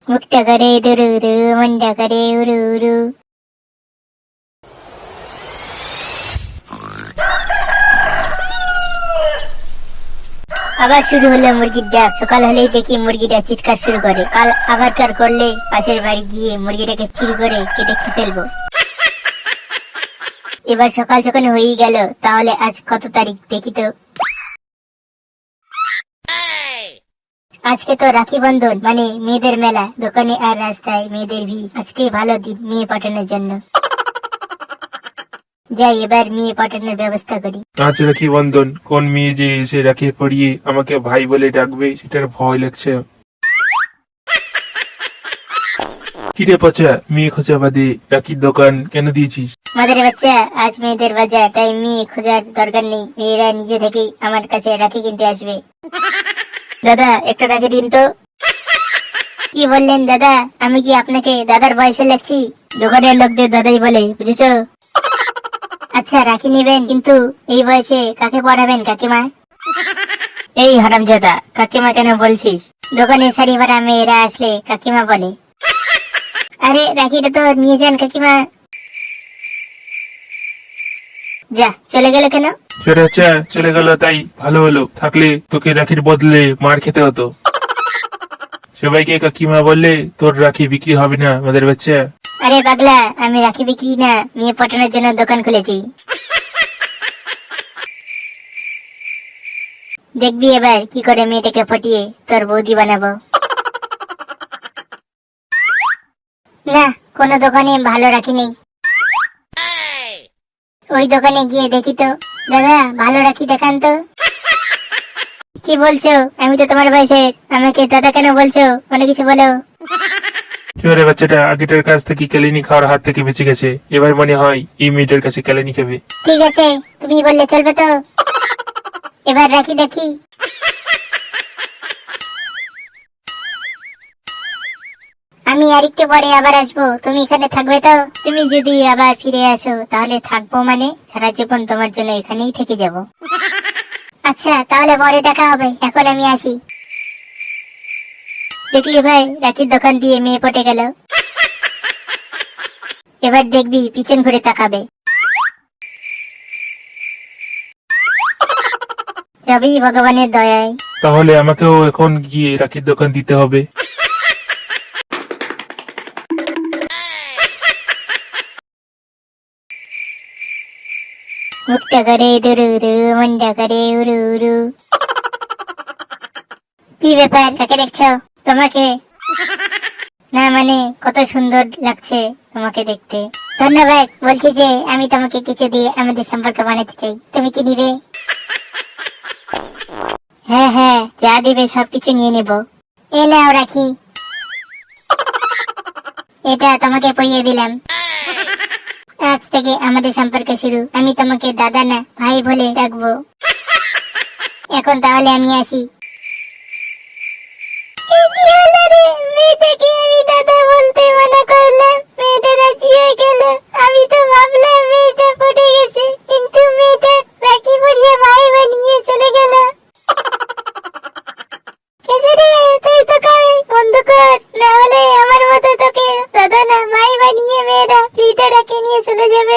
মুখটা করে দুরু দু, মনটা করে উরু উরু। আবার শুরু হলো মুরগির ডাক। সকাল হলেই দেখি মুরগিটা চিৎকার শুরু করে। কাল আবার কার করলে পাশের বাড়ি গিয়ে মুরগিটাকে চুরি করে কেটে খেয়ে ফেলবো। এবার সকাল যখন হয়েই গেল, তাহলে আজ কত তারিখ দেখি তো। আজকে তো রাখি বন্ধন, মানে মেয়েদের মেলা। দোকানে আর রাস্তায় মেয়েদের ভিড়। আজকে ভালো দিন মেয়ে পাঠানোর জন্য। যাই এবার মেয়ে পাঠানোর ব্যবস্থা করি। আজ রাখি বন্ধন, কোন মেয়ে যে এসে রাখি পরিয়ে আমাকে ভাই বলে ডাকবে সেটার ভয় লাগছে। কিরে পচা, মেয়ে খোঁজা বাদে রাখির দোকান কেন দিয়েছিস? মাদের বাচ্চা, আজ মেয়েদের বাজার, তাই মেয়ে খোঁজার দরকার নেই। মেয়েরা নিজে থেকেই আমার কাছে রাখি কিনতে আসবে। দাদা একটা রাখি দিন তো। কি বললেন দাদা? আমি কি আপনাকে দাদার বয়সে লাগছি? দোকানের লোকদের দাদাই বলে, বুঝেছো? আচ্ছা রাখি নিবেন, কিন্তু এই বয়সে কাকে পড়াবেন কাকিমা? এই হারামজাদা, কাকিমা কেন বলছিস? দোকানে শাড়ি ভরা মেয়েরা আসলে কাকিমা বলে। আরে রাখিটা তো নিয়ে যান কাকিমা। যা চলে গেল কেন? আচ্ছা চলে গেল তাই ভালো হলো, থাকলে তোকে রাখির বদলে মার খেতে হতো। সবাইকে কাকিমা বললে তোর রাখি বিক্রি হবে না আমাদের বাচ্চা। আরে পাগলা, আমি রাখি বিক্রি না, মেয়ে পটানোর জন্য দোকান খুলেছি। দেখবি এবার কি করে মেয়েটাকে পটিয়ে তোর বৌদি বানাবো। না, কোনো দোকানে ভালো রাখি নেই। ওই দোকানে গিয়ে দেখি তো। দাদা ভালো রাখি দেখান তো। কি বলছো? আমি তো তোমার বয়সের, আমাকে দাদা কেন বলছো? অনেক কিছু বলো। এবারে বাচ্চাটা আগেটার কাছ থেকে কেলেনি খাওয়ার হাত থেকে বেঁচে গেছে, এবার মনে হয় এই মেয়েটার কাছে কেলেনি খাবে। ঠিক আছে, তুমি বললে চলবে তো। এবার রাখি দেখি। আমি আরেকটু পরে আবার আসবো, তুমি এখানে থাকবে তো? তুমি যদি আবার ফিরে আসো তাহলে থাকবো, মানে সারা জীবন তোমার জন্য এখানেই থেকে যাব। আচ্ছা তাহলে পরে দেখা হবে, এখন আমি আসি। দেখলি ভাই, রাখির দোকান দিয়ে মেয়ে পটে গেল। এবার দেখবি পিছন ঘুরে তাকাবে। সবই ভগবানের দয়ায়। তাহলে আমাকেও এখন গিয়ে রাখির দোকান দিতে হবে। মুখটা করে দুরু দু, মনটা করে উরু উরু। কি ব্যাপার, কাকে দেখছো? তোমাকে না, মানে কত সুন্দর লাগছে তোমাকে দেখতে। ধন্যবাদ। বলছি যে আমি তোমাকে কিছু দিয়ে আমাদের সম্পর্ক বানাতে চাই, তুমি কি নিবে? হ্যাঁ হ্যাঁ, যা দিবে সবকিছু নিয়ে নেব। এ নাও রাখি, এটা তোমাকে পরিয়ে দিলাম। আজ থেকে আমাদের সম্পর্ক শুরু। আমি তোমাকে দাদা না ভাই বলে ডাকবো। এখন তাহলে আমি আসি। মেয়েটাকে আমি দাদা বলতে মানা করলাম, মেয়েটা রাজি হয়ে গেল। আমি তো ভাবলাম মেয়েটা পড়ে গেছে, কিন্তু মেয়েটা রাখি পরিয়ে ভাই বানিয়ে চলে গেল। কেজরে, তুই তোকে বন্ধ কর, না হলে আমার মতো তোকে দাদা না ভাই বানিয়ে মেয়েরা ফ্রিতে রাখি নিয়ে চলে যাবে।